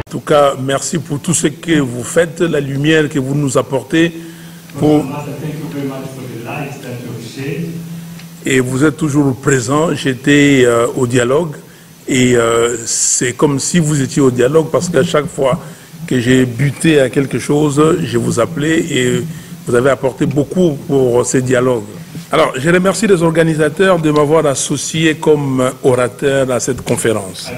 En tout cas, merci pour tout ce que vous faites, la lumière que vous nous apportez. Et vous êtes toujours présent. J'étais au dialogue et c'est comme si vous étiez au dialogue parce qu'à chaque fois que j'ai buté à quelque chose, je vous appelais et vous avez apporté beaucoup pour ces dialogues. Alors, je remercie les organisateurs de m'avoir associé comme orateur à cette conférence.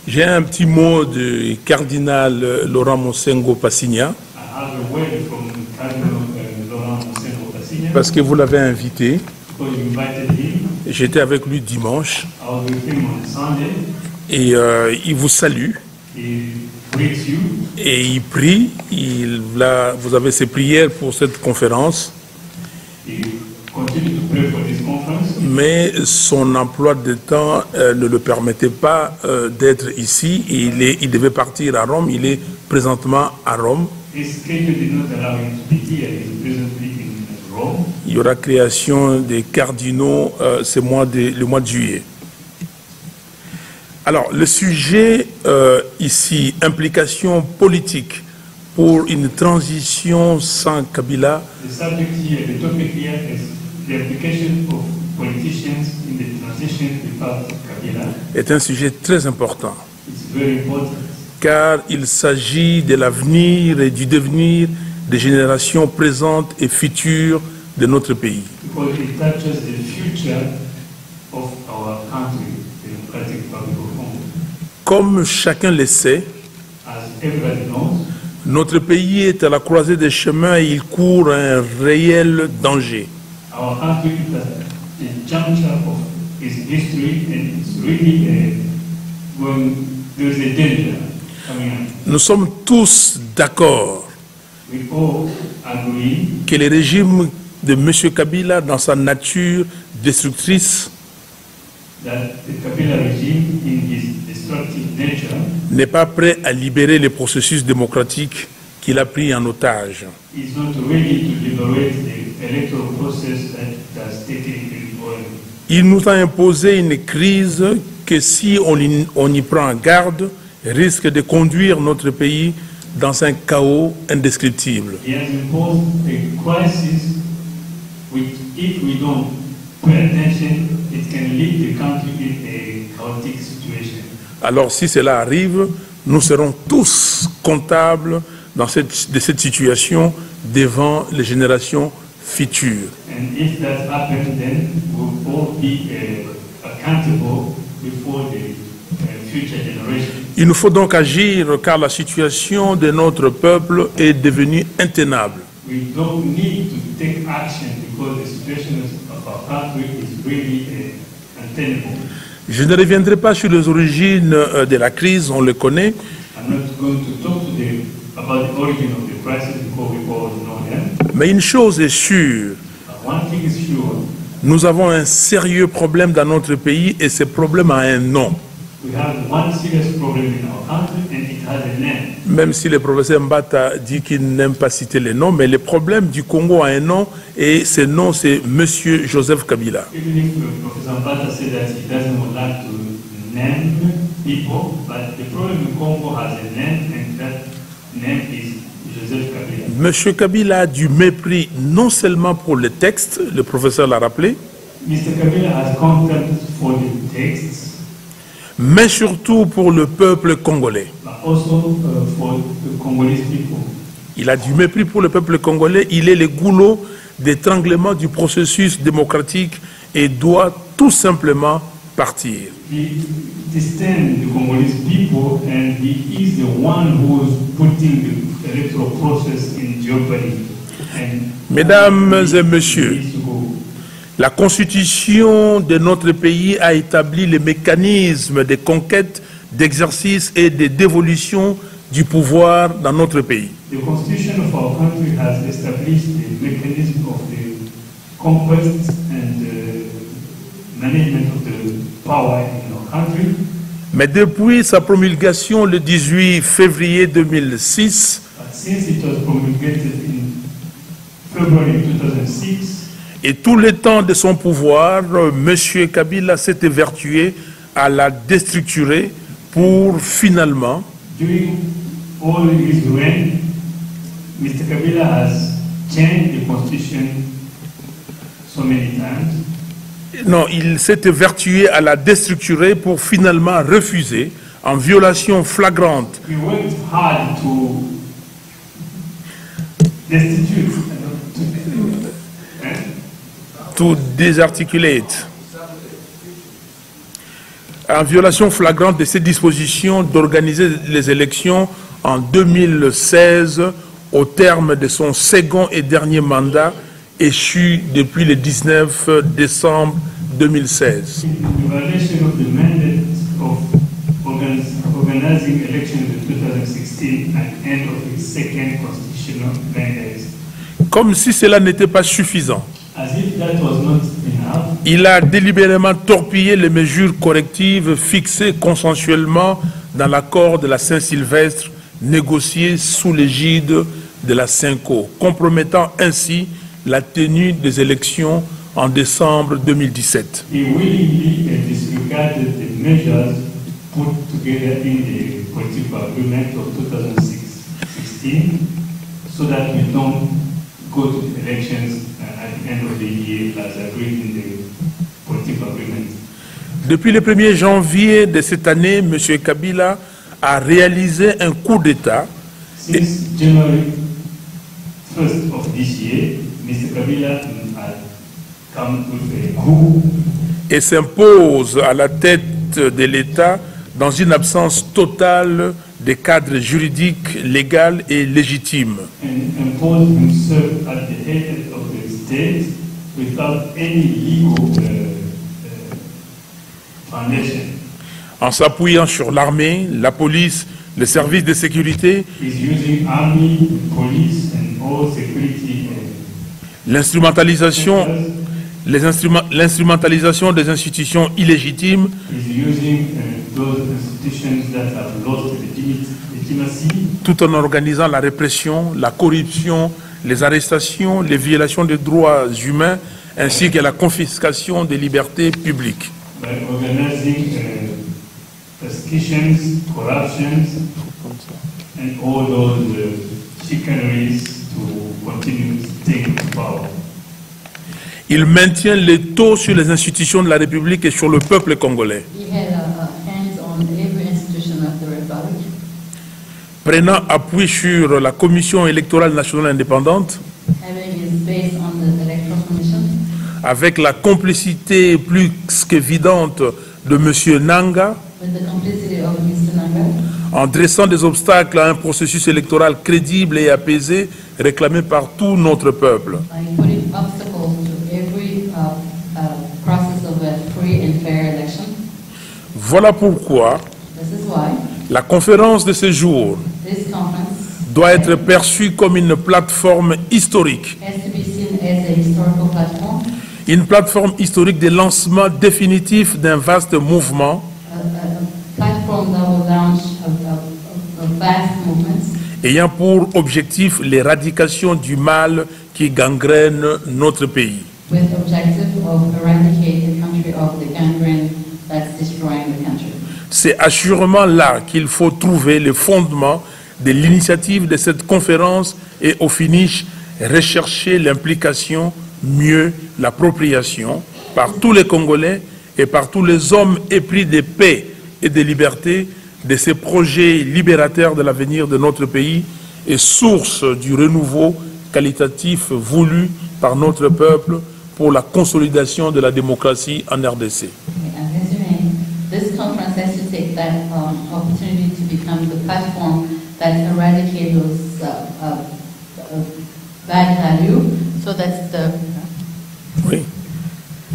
J'ai un petit mot du cardinal Laurent Monsengo Passigna, parce que vous l'avez invité. J'étais avec lui dimanche et il vous salue et il prie. Vous avez ses prières pour cette conférence. Mais son emploi de temps ne le permettait pas d'être ici. Il devait partir à Rome. Il est présentement à Rome. Il y aura création des cardinaux le mois de juillet. Alors, le sujet ici, implication politique pour une transition sans Kabila. Est un sujet très important, car il s'agit de l'avenir et du devenir des générations présentes et futures de notre pays. Comme chacun le sait, notre pays est à la croisée des chemins et il court un réel danger. Nous sommes tous d'accord que le régime de M. Kabila, dans sa nature destructrice, n'est pas prêt à libérer les processus démocratiques qu'il a pris en otage. Il nous a imposé une crise que, si on y prend garde, risque de conduire notre pays dans un chaos indescriptible. Alors, si cela arrive, nous serons tous comptables de cette situation devant les générations futures. Il nous faut donc agir car la situation de notre peuple est devenue intenable. Je ne reviendrai pas sur les origines de la crise, on le connaît. Mais une chose est sûre, nous avons un sérieux problème dans notre pays et ce problème a un nom. Même si le professeur Mbata dit qu'il n'aime pas citer les noms, mais le problème du Congo a un nom et ce nom c'est M. Joseph Kabila. M. Kabila a du mépris non seulement pour le texte, le professeur l'a rappelé, mais surtout pour le peuple congolais. Il a du mépris pour le peuple congolais, il est le goulot d'étranglement du processus démocratique et doit tout simplement partir. Mesdames et messieurs, la constitution de notre pays a établi les mécanismes de conquête, d'exercice et de dévolution du pouvoir dans notre pays. Mais depuis sa promulgation le 18 février 2006, Et tout le temps de son pouvoir, M. Kabila s'est évertué à la déstructurer pour finalement, during all his reign, Mr. Kabila has changed the constitution so many times. non, il s'est évertué à la déstructurer pour finalement refuser, en violation flagrante, He worked hard to destitute, to désarticulate, en violation flagrante de ses dispositions d'organiser les élections en 2016 au terme de son second et dernier mandat échu depuis le 19 décembre 2016. in violation of the mandate of organizing elections in 2016 and end of his second constitutional mandate. Comme si cela n'était pas suffisant, As if that was not enough, il a délibérément torpillé les mesures correctives fixées consensuellement dans l'accord de la Saint-Sylvestre négocié sous l'égide de la CENCO, compromettant ainsi la tenue des élections en décembre 2017. he willingly disregarded the measures put together in the political agreement of 2016 so that we don't go to the elections at the end of the year as agreed in the political agreement. Depuis le 1er janvier de cette année, M. Kabila a réalisé un coup d'État Since January 1st of this year, Mr. Kabila had come with a coup et s'impose à la tête de l'État dans une absence totale de cadre juridique, légal et légitime. and imposed himself at the head of the state without any legal foundation. En s'appuyant sur l'armée, la police, les services de sécurité, He's using army, police, and all security l'instrumentalisation l'instrumentalisation des institutions illégitimes, He's using those institutions that have lost legitimacy, tout en organisant la répression, la corruption, les arrestations, les violations des droits humains, ainsi que la confiscation des libertés publiques. by organizing persecutions, corruptions, and all those chicaneries to continue staying in power. Il maintient les taux sur les institutions de la République et sur le peuple congolais, He had hands on every institution of the Republic, prenant appui sur la Commission électorale nationale indépendante, having his base on the Electoral Commission, avec la complicité plus qu'évidente de M. Nanga, with the complicity of Mr. Nanga, en dressant des obstacles à un processus électoral crédible et apaisé réclamé par tout notre peuple. by putting obstacles to every process of a free and fair election. Voilà pourquoi This is why la conférence de ce jour this conference doit être perçue comme une plateforme historique, has to be seen as a historical platform, une plateforme historique de lancement définitif d'un vaste mouvement a platform that will launch a vast movement ayant pour objectif l'éradication du mal qui gangrène notre pays. with objective of eradicate the country of the gangrene that's destroying the country. C'est assurément là qu'il faut trouver le fondement de l'initiative de cette conférence et au finish rechercher l'implication, mieux l'appropriation par tous les Congolais et par tous les hommes épris de paix et de liberté de ces projets libérateurs de l'avenir de notre pays et source du renouveau qualitatif voulu par notre peuple pour la consolidation de la démocratie en RDC. And resuming, this conference has to take that opportunity to become the platform that eradicates those bad values, so that's the Oui.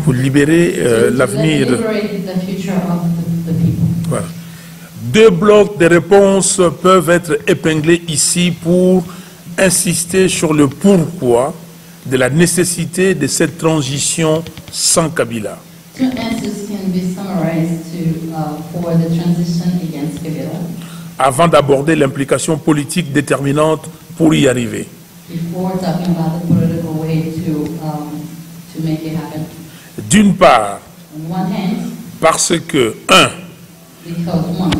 Pour libérer to l'avenir. liberate the future of the people. Voilà. Deux blocs de réponses peuvent être épinglés ici pour insister sur le pourquoi de la nécessité de cette transition sans Kabila. Two answers can be summarized for the transition against Kabila Avant d'aborder l'implication politique déterminante pour y arriver. before talking about the political way to to make it happen. D'une part, On one hand, parce que, 1, because one,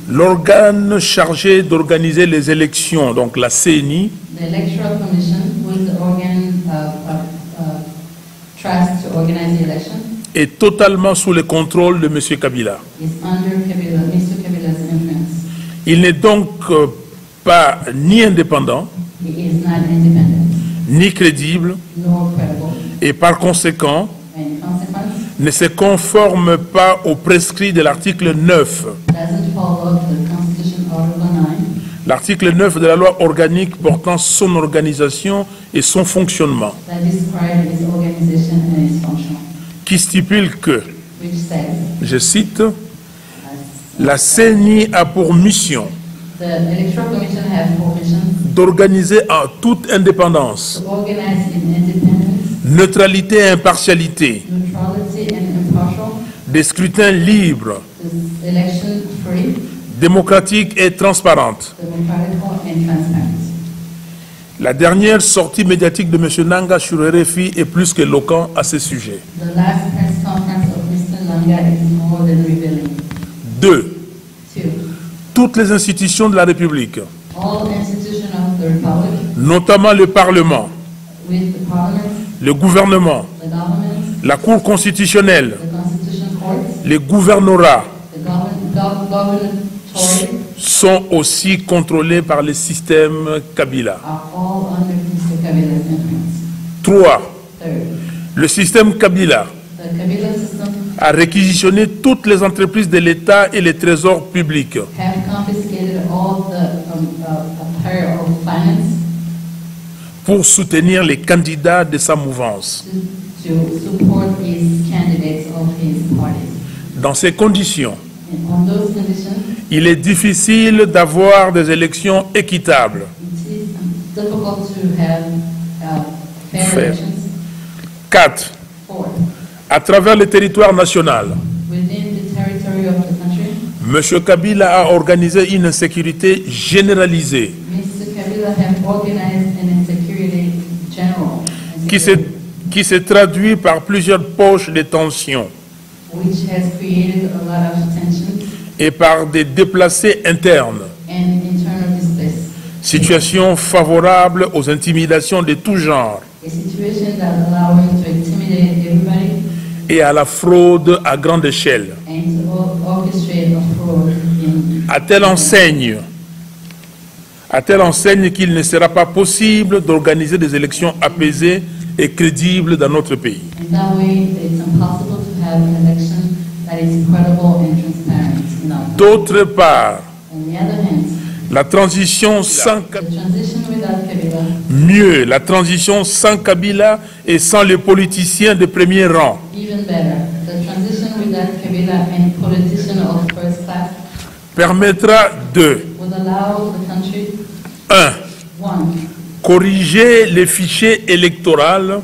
l'organe chargé d'organiser les élections, donc la CENI, the Electoral Commission, who is the organ trust to organize the election, est totalement sous le contrôle de M. Kabila. is under Kabila, Mr. Kabila's influence. Il n'est donc pas ni indépendant, He is not independent, ni crédible, nor credible, et par conséquent, and in consequence, ne se conforme pas aux prescrits de l'article 9. doesn't follow the Constitution Article 9, L'article 9 de la loi organique portant son organisation et son fonctionnement, that describes its organization and its function, qui stipule que, which says, je cite, la CENI a pour mission the Electoral Commission has for mission d'organiser en toute indépendance, to organize in independence, neutralité et impartialité, neutrality and impartial, des scrutins libres, this election free, démocratiques et transparentes. democratical and transparent. La dernière sortie médiatique de M. Nanga sur RFI est plus qu'éloquent à ce sujet. The last press conference of Mr. Langa is more than revealing. 2. Two, Toutes les institutions de la République, all institutions of the Republic, notamment le Parlement, with the Parliament, le gouvernement, the government, la Cour constitutionnelle, the Constitution Court, les gouvernorats, the governatory sont aussi contrôlés par le système Kabila. are all under Mr. Kabila's influence. 3. Third, Le système Kabila the Kabila system a réquisitionné toutes les entreprises de l'État et les trésors publics have confiscated all the apparel of finance pour soutenir les candidats de sa mouvance. to support his candidates of his party. Dans ces conditions, And on those conditions, il est difficile d'avoir des élections équitables. it is difficult to have fair Fair. elections. 4. Fourth, À travers le territoire national, within the territory of the country, M. Kabila a organisé une insécurité généralisée Mr. Kabila have organized an insecurity general, qui se traduit par plusieurs poches de tension which has created a lot of tension et par des déplacés internes, and internal distress. situation favorable aux intimidations de tout genre A situation that allows him to intimidate everybody et à la fraude à grande échelle. and to orchestrate a fraud in À telle enseigne qu'il ne sera pas possible d'organiser des élections apaisées et crédibles dans notre pays. in that way it's impossible to have an election that is credible and transparent enough. D'autre part, On the other hand, la transition sans the transition without Kabila, mieux, la transition sans Kabila et sans les politiciens de premier rang even better, the transition without Kabila and politician of first class permettra de would allow the country, 1. one, Corriger les fichiers électoraux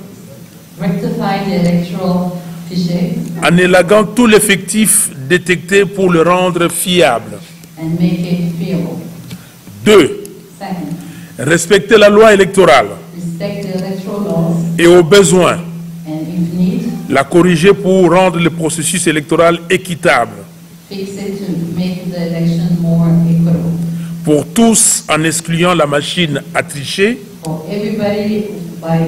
rectify the electoral fichier en élaguant tout l'effectif détecté pour le rendre fiable. and make it feasible. 2. Second, Respecter la loi électorale respect the electoral laws et au besoin and if need, la corriger pour rendre le processus électoral équitable fix it to make the election more equitable. pour tous en excluant la machine à tricher For everybody by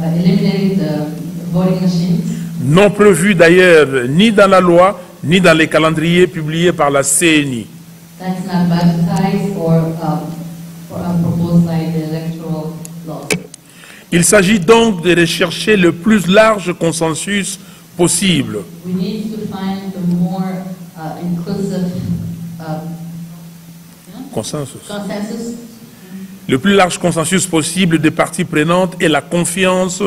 eliminating the voting machines, non prévu d'ailleurs ni dans la loi ni dans les calendriers publiés par la CENI. that's not budgetized or proposed by the electoral laws. Il s'agit donc de rechercher le plus large consensus possible We need to find the more inclusive consensus. consensus, Le plus large consensus possible des parties prenantes et la confiance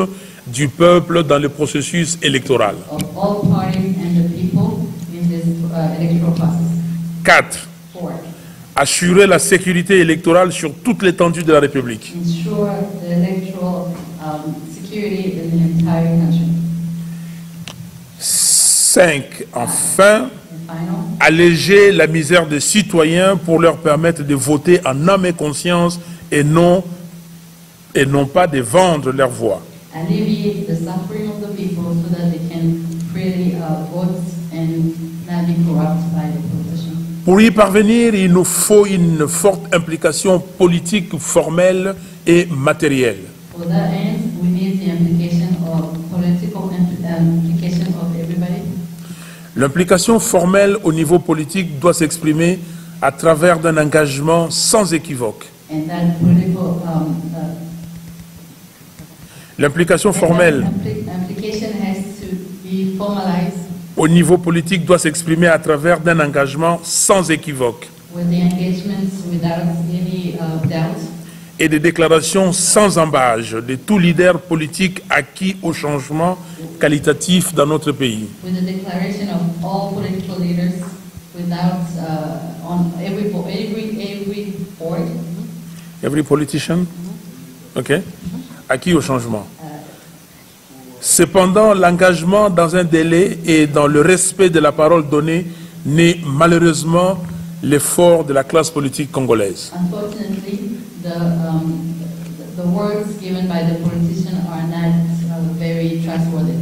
du peuple dans le processus électoral. of all parties and the people in this electoral process. 4. Fourth, Assurer la sécurité électorale sur toute l'étendue de la République. ensure the electoral security in the entire country. 5. Enfin, And final, alléger la misère des citoyens pour leur permettre de voter en âme et conscience et non pas de vendre leur voix. alleviate the suffering of the not be corrupted by the politician. Pour y parvenir, il nous faut une forte implication politique formelle et matérielle. For that end, we need the implication of political implication of everybody. L'implication formelle au niveau politique doit s'exprimer à travers d'un engagement sans équivoque. And that political L'implication formelle implication has to be formalized au niveau politique doit s'exprimer à travers d'un engagement sans équivoque with the engagements without any doubt et des déclarations sans embâche de tout leader politique acquis au changement qualitatif dans notre pays. with the declaration of all political leaders without on every board. Every politician? OK? Acquis au changement. Cependant, l'engagement dans un délai et dans le respect de la parole donnée n'est malheureusement l'effort de la classe politique congolaise. Unfortunately, the words given by the politician are not very trustworthy.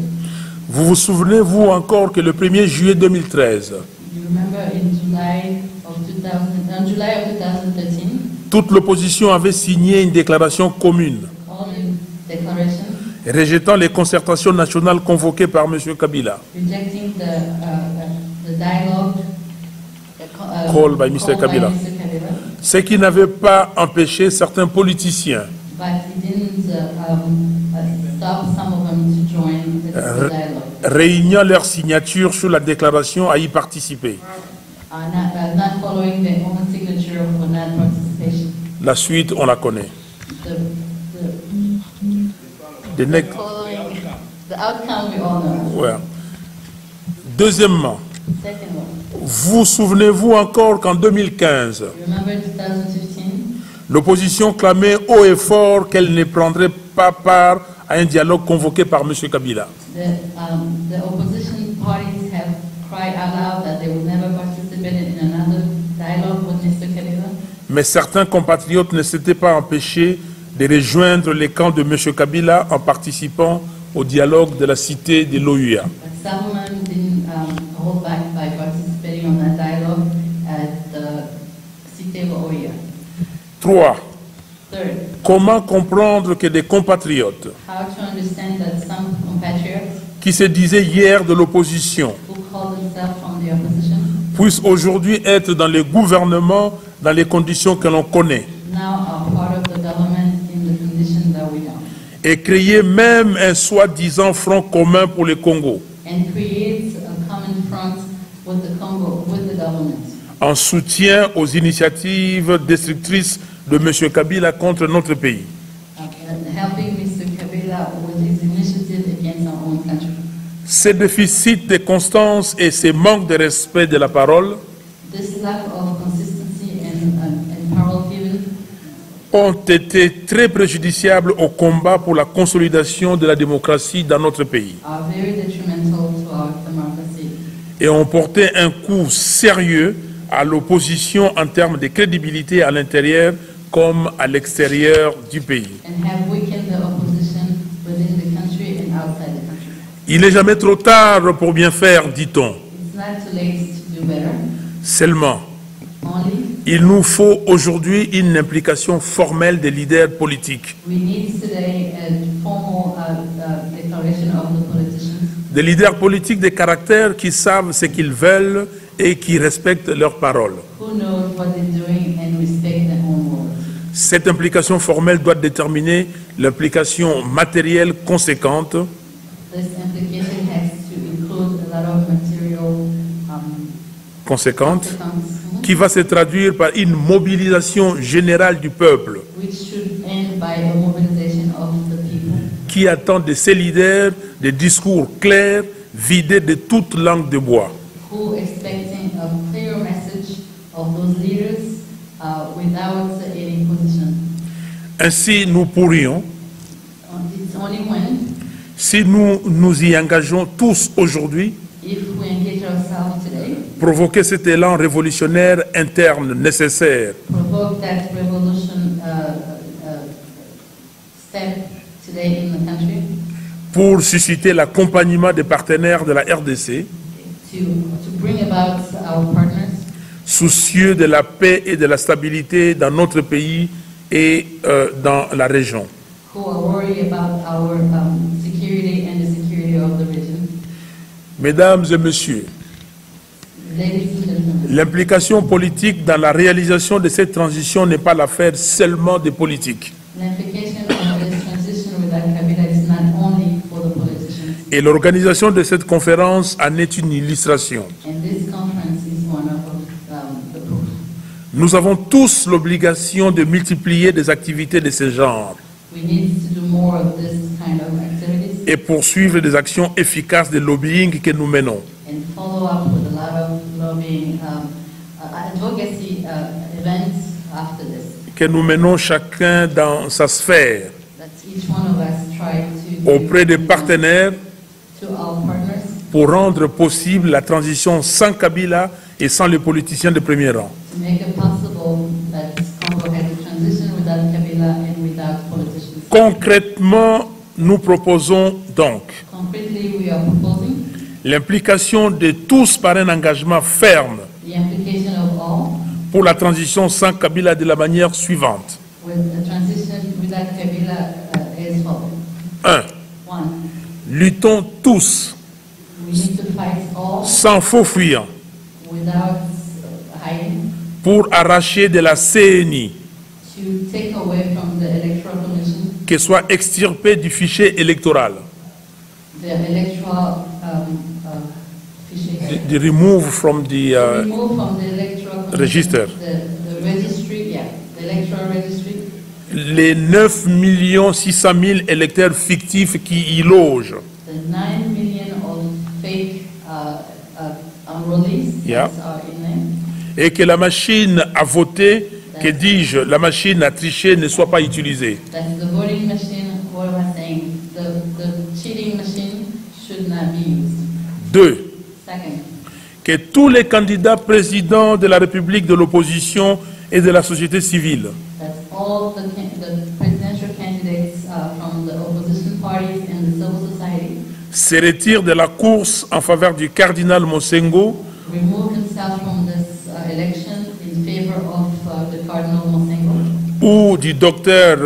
Vous vous souvenez, vous encore, que le 1er juillet 2013, You remember in July of 2013, toute l'opposition avait signé une déclaration commune Parliament declaration rejetant les concertations nationales convoquées par M. Kabila. rejecting the dialogue Called by Mr. Kabila. Ce qui n'avait pas empêché certains politiciens but it didn't stop some of them to join the dialogue. réuniant leurs signatures sur la déclaration à y participer. Not following their own signature for non-participation. La suite, on la connaît. The next- Following the outcome we all know. ouais. Deuxièmement, Second one, vous souvenez-vous encore qu'en 2015, remember 2015? l'opposition clamait haut et fort qu'elle ne prendrait pas part à un dialogue convoqué par M. Kabila. The opposition parties have cried out loud that they would never participate in another dialogue with Mr. Kabila. Mais certains compatriotes ne s'étaient pas empêchés de rejoindre les camps de M. Kabila en participant au dialogue de la cité de l'OUA. But some of them didn't hold back by participating on that dialogue at the Cité of Oya. 3. Third, Comment comprendre que des compatriotes how to understand that some compatriots qui se disaient hier de l'opposition who call themselves from the opposition puissent aujourd'hui être dans les gouvernements dans les conditions que l'on connaît now are part of the government in the condition that we know, et créer même un soi-disant front commun pour le Congo and creates a common front with the Congo, with the government, en soutien aux initiatives destructrices de M. Kabila contre notre pays. and helping Mr. Kabila with his initiative against our own country. Ces déficits de constance et ces manques de respect de la parole This lack of consistency and parole given ont été très préjudiciables au combat pour la consolidation de la démocratie dans notre pays are very detrimental to our democracy et ont porté un coup sérieux à l'opposition en termes de crédibilité à l'intérieur comme à l'extérieur du pays. and have weakened the opposition within the country and outside the country. Il n'est jamais trop tard pour bien faire, dit-on. It's not too late to do better. Seulement, Only il nous faut aujourd'hui une implication formelle des leaders politiques, we need today a formal declaration of the politicians, des leaders politiques de caractère qui savent ce qu'ils veulent et qui respectent leurs paroles. who know what they're doing and respect their own words. Cette implication formelle doit déterminer l'implication matérielle conséquente This implication has to include a lot of material consequences, qui va se traduire par une mobilisation générale du peuple which should end by a mobilization of the people qui attend de ses leaders des discours clairs, vidés de toute langue de bois. who expecting a clear message of those leaders without any position. Ainsi, nous pourrions, It's only when, si nous nous y engageons tous aujourd'hui, if we engage ourselves today, provoquer cet élan révolutionnaire interne nécessaire provoke that revolution step today in the country pour susciter l'accompagnement des partenaires de la RDC to bring about our partners soucieux de la paix et de la stabilité dans notre pays et dans la région. who are worried about our security and the security of the region. Mesdames et messieurs, Ladies and gentlemen, l'implication politique dans la réalisation de cette transition n'est pas l'affaire seulement des politiques. the implication of this transition without Kabila is not only for the politicians, Et l'organisation de cette conférence en est une illustration. and this conference is one of the proof. Nous avons tous l'obligation de multiplier des activités de ce genre We need to do more of this kind of activities et poursuivre des actions efficaces de lobbying que nous menons. and follow up with a lot of lobbying, advocacy events after this. Que nous menons chacun dans sa sphère, That each one of us try to auprès des partenaires, to our partners pour rendre possible la transition sans Kabila et sans les politiciens de premier rang. to make it possible that Congo has a transition without Kabila and without politicians. Concrètement, nous proposons donc Concretely, we are proposing l'implication de tous par un engagement ferme the implication of all pour la transition sans Kabila de la manière suivante. with the transition without Kabila as follows. 1. One, Luttons tous, we need to fight all sans faux fuyant, without hiding, pour arracher de la CNI, to take away from the Electoral Commission qui soit extirpée du fichier électoral, the electoral fichier. the remove from the Remove from the Electoral Commission register. the registry, yeah, the electoral registry, les 9 600 000 électeurs fictifs qui y logent. the 9 million of fake enrollees Yeah. that are in there, Et que la machine à voter, que dis-je, la machine à tricher ne soit pas utilisée. that the voting machine, what am I saying, the cheating machine should not be used. 2. Second, Que tous les candidats présidents de la République, de l'opposition et de la société civile that all the presidential candidates from the opposition parties and the civil society se retirent de la course en faveur du cardinal Mosengo remove himself from this election in favor of the Cardinal Mosengo ou du docteur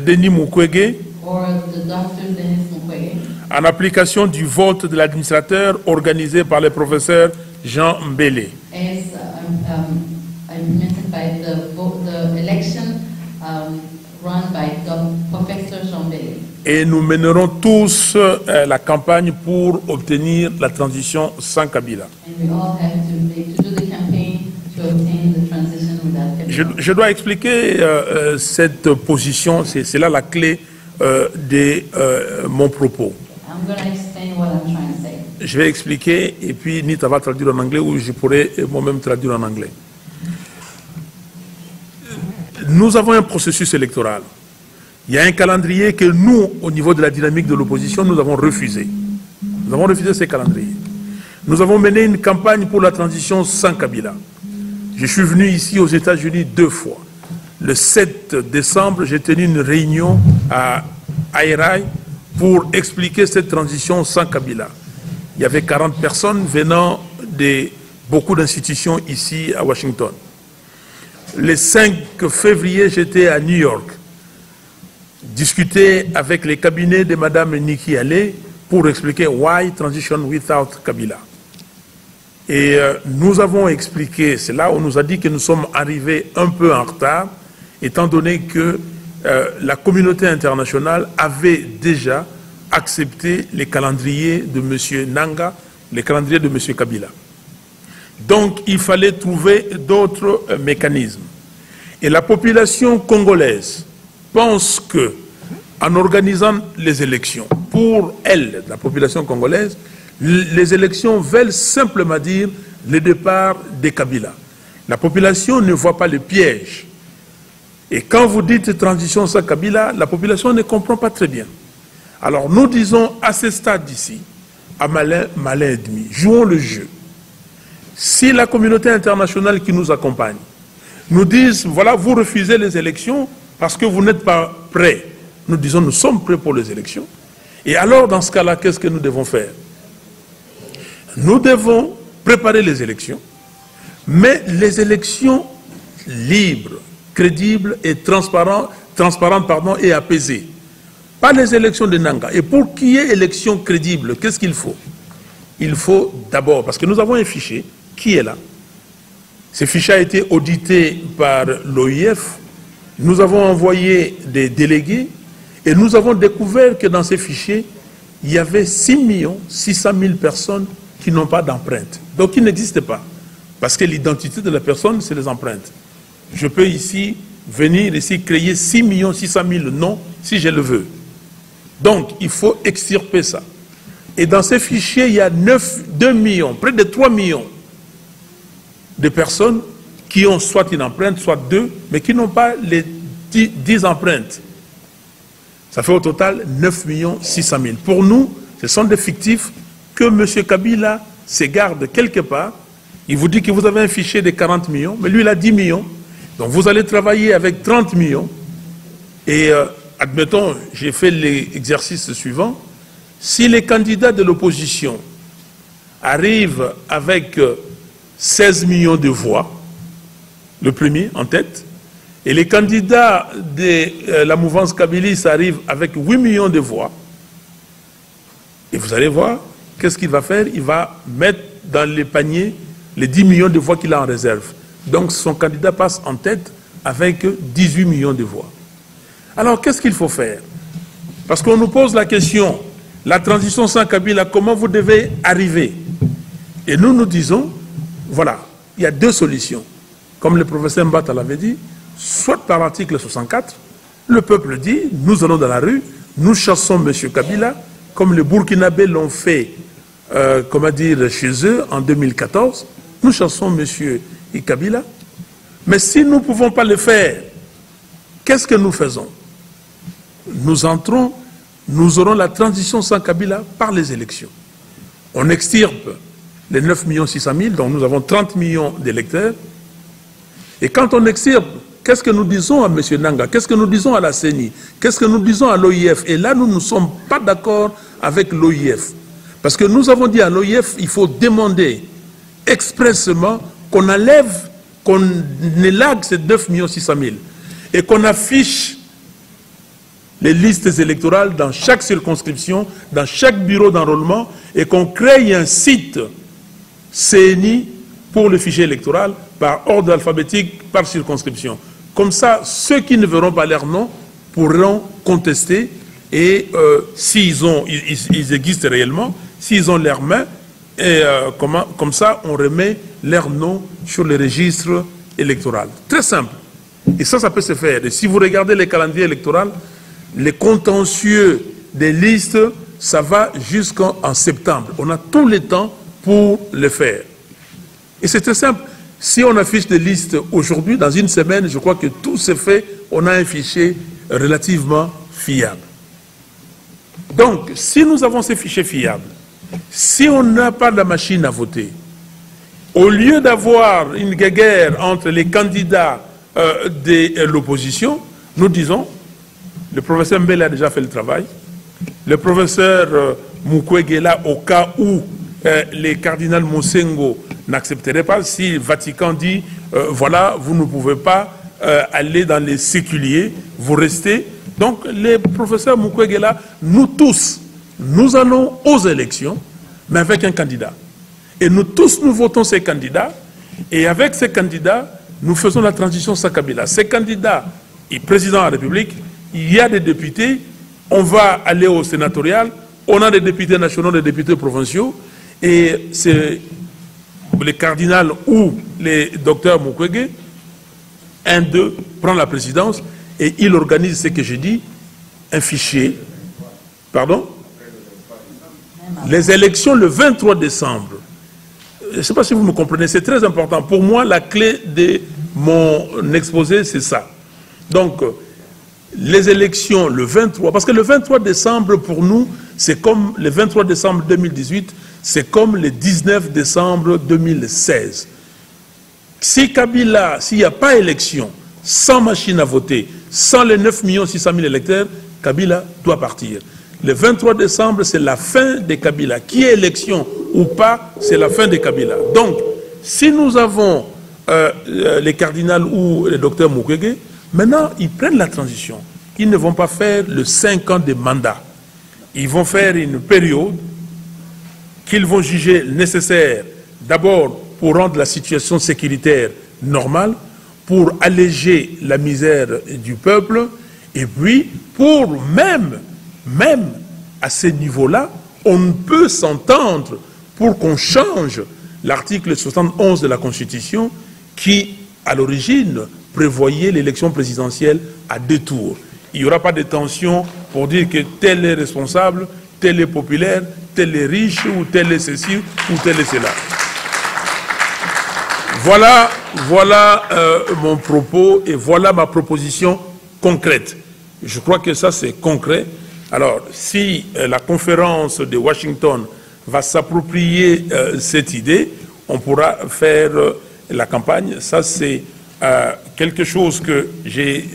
Denis Mukwege or the Dr. Denis Mukwege en application du vote de l'administrateur organisé par le professeur Jean Mbele. as implemented by the election run by Professor Jean Bele. Et nous mènerons tous la campagne pour obtenir la transition sans Kabila. And we all have to do the campaign to obtain the transition without Kabila. Je dois expliquer cette position, c'est là la clé de mon propos. I'm going to explain what I'm trying to say. Je vais expliquer et puis Nita va traduire en anglais ou je pourrais moi-même traduire en anglais. Nous avons un processus électoral. Il y a un calendrier que nous, au niveau de la dynamique de l'opposition, nous avons refusé. Nous avons refusé ce calendrier. Nous avons mené une campagne pour la transition sans Kabila. Je suis venu ici aux États-Unis 2 fois. Le 7 décembre, j'ai tenu une réunion à Airai pour expliquer cette transition sans Kabila. Il y avait 40 personnes venant de beaucoup d'institutions ici à Washington. Le 5 février, j'étais à New York, discuter avec les cabinets de Mme Nikki Haley pour expliquer why transition without Kabila. Et nous avons expliqué, c'est là où on nous a dit que nous sommes arrivés un peu en retard, étant donné que la communauté internationale avait déjà accepté les calendriers de M. Nanga, les calendriers de M. Kabila. Donc, il fallait trouver d'autres mécanismes. Et la population congolaise pense que, en organisant les élections, pour elle, la population congolaise, les élections veulent simplement dire le départ de Kabila. La population ne voit pas le piège. Et quand vous dites transition sans Kabila, la population ne comprend pas très bien. Alors nous disons à ce stade ici, à malin, malin et demi, jouons le jeu. Si la communauté internationale qui nous accompagne nous dit, voilà, vous refusez les élections parce que vous n'êtes pas prêts, nous disons, nous sommes prêts pour les élections. Et alors, dans ce cas-là, qu'est-ce que nous devons faire? Nous devons préparer les élections, mais les élections libres, crédibles et transparentes et apaisées. Pas les élections de Nanga. Et pour qu'il y ait élection crédible, qu'est-ce qu'il faut? Il faut d'abord, parce que nous avons un fichier qui est là. Ce fichier a été audité par l'OIF. Nous avons envoyé des délégués et nous avons découvert que dans ces fichiers, il y avait 6 600 000 personnes qui n'ont pas d'empreinte. Donc, ils n'existent pas. Parce que l'identité de la personne, c'est les empreintes. Je peux ici, venir ici, créer 6 600 000 noms si je le veux. Donc, il faut extirper ça. Et dans ces fichiers, il y a 2 millions, près de 3 millions de personnes qui ont soit une empreinte, soit 2, mais qui n'ont pas les 10 empreintes. Ça fait au total 9 600 000. Pour nous, ce sont des fictifs que M. Kabila se garde quelque part. Il vous dit que vous avez un fichier de 40 millions, mais lui, il a 10 millions. Donc, vous allez travailler avec 30 millions. Et, admettons, j'ai fait l'exercice suivant. Si les candidats de l'opposition arrivent avec 16 millions de voix, le premier en tête, et les candidats de la mouvance kabiliste arrivent avec 8 millions de voix, et vous allez voir, qu'est-ce qu'il va faire? Il va mettre dans les paniers les 10 millions de voix qu'il a en réserve. Donc son candidat passe en tête avec 18 millions de voix. Alors qu'est-ce qu'il faut faire? Parce qu'on nous pose la question, la transition sans Kabila, comment vous devez arriver? Et nous, nous disons, voilà, il y a 2 solutions. Comme le professeur Mbata l'avait dit, soit par l'article 64, le peuple dit, nous allons dans la rue, nous chassons M. Kabila, comme les Burkinabés l'ont fait, comment dire, chez eux en 2014, nous chassons M. Kabila. Mais si nous ne pouvons pas le faire, qu'est-ce que nous faisons? Nous entrons, nous aurons la transition sans Kabila par les élections. On extirpe les 9 600 000, donc nous avons 30 millions d'électeurs. Et quand on extirpe, qu'est-ce que nous disons à M. Nanga? Qu'est-ce que nous disons à la CENI? Qu'est-ce que nous disons à l'OIF? Et là, nous ne sommes pas d'accord avec l'OIF. Parce que nous avons dit à l'OIF, il faut demander expressément qu'on enlève, qu'on élague ces 9 600 000 et qu'on affiche les listes électorales dans chaque circonscription, dans chaque bureau d'enrôlement, et qu'on crée un site CNI pour le fichier électoral par ordre alphabétique, par circonscription. Comme ça, ceux qui ne verront pas leur nom pourront contester et ils existent réellement, s'ils ont leurs mains, et comme ça, on remet leur nom sur le registre électoral. Très simple. Et ça peut se faire. Et si vous regardez les calendriers électoraux, les contentieux des listes, ça va jusqu'en septembre. On a tout le temps pour le faire. Et c'est très simple. Si on affiche des listes aujourd'hui, dans une semaine, je crois que tout se fait, on a un fichier relativement fiable. Donc, si nous avons ces fichiers fiables, si on n'a pas la machine à voter, au lieu d'avoir une guerre entre les candidats de l'opposition, nous disons, le professeur Mbele a déjà fait le travail, le professeur Mukwege est là au cas où les cardinals Mosengo n'accepteraient pas, si le Vatican dit, voilà, vous ne pouvez pas aller dans les séculiers, vous restez. Donc, les professeurs Mukwege est là, nous tous, nous allons aux élections, mais avec un candidat. Et nous tous, nous votons ces candidats, et avec ces candidats, nous faisons la transition sans Kabila. Ces candidats, et président de la République, il y a des députés, on va aller au sénatorial, on a des députés nationaux, des députés provinciaux, et c'est le cardinal ou le docteur Mukwege, un d'eux prend la présidence et il organise ce que je dis, un fichier. Pardon? Les élections le 23 décembre. Je ne sais pas si vous me comprenez, c'est très important. Pour moi, la clé de mon exposé, c'est ça. Donc, les élections le 23, parce que le 23 décembre, pour nous, c'est comme le 23 décembre 2018, c'est comme le 19 décembre 2016. Si Kabila, s'il n'y a pas élection, sans machine à voter, sans les 9 600 000 électeurs, Kabila doit partir. Le 23 décembre, c'est la fin de Kabila. Qui est élection ou pas, c'est la fin de Kabila. Donc, si nous avons les cardinals ou les docteurs Mukwege, maintenant, ils prennent la transition. Ils ne vont pas faire le 5 ans de mandat. Ils vont faire une période qu'ils vont juger nécessaire, d'abord pour rendre la situation sécuritaire normale, pour alléger la misère du peuple, et puis pour même à ce niveau-là, on peut s'entendre pour qu'on change l'article 71 de la Constitution qui, à l'origine, prévoyait l'élection présidentielle à 2 tours. Il n'y aura pas de tension pour dire que tel est responsable, tel est populaire, tel est riche, ou tel est ceci, ou tel est cela. Voilà mon propos et voilà ma proposition concrète. Je crois que ça, c'est concret. Alors, si la conférence de Washington va s'approprier cette idée, on pourra faire la campagne. Ça, c'est quelque chose que j'ai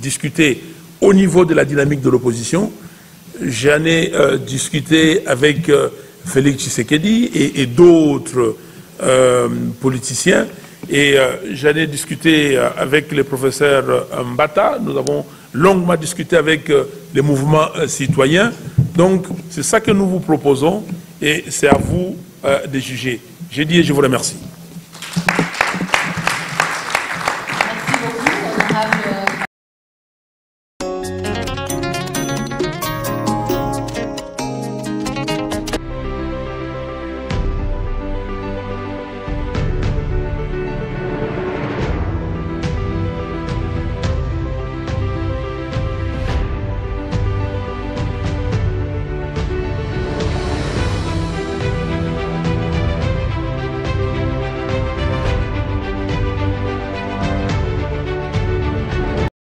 discuté au niveau de la dynamique de l'opposition. J'en ai discuté avec Félix Tshisekedi et d'autres politiciens. Et j'en ai discuté avec le professeur Mbata. Nous avons longuement discuté avec les mouvements citoyens. Donc, c'est ça que nous vous proposons et c'est à vous de juger. J'ai dit et je vous remercie.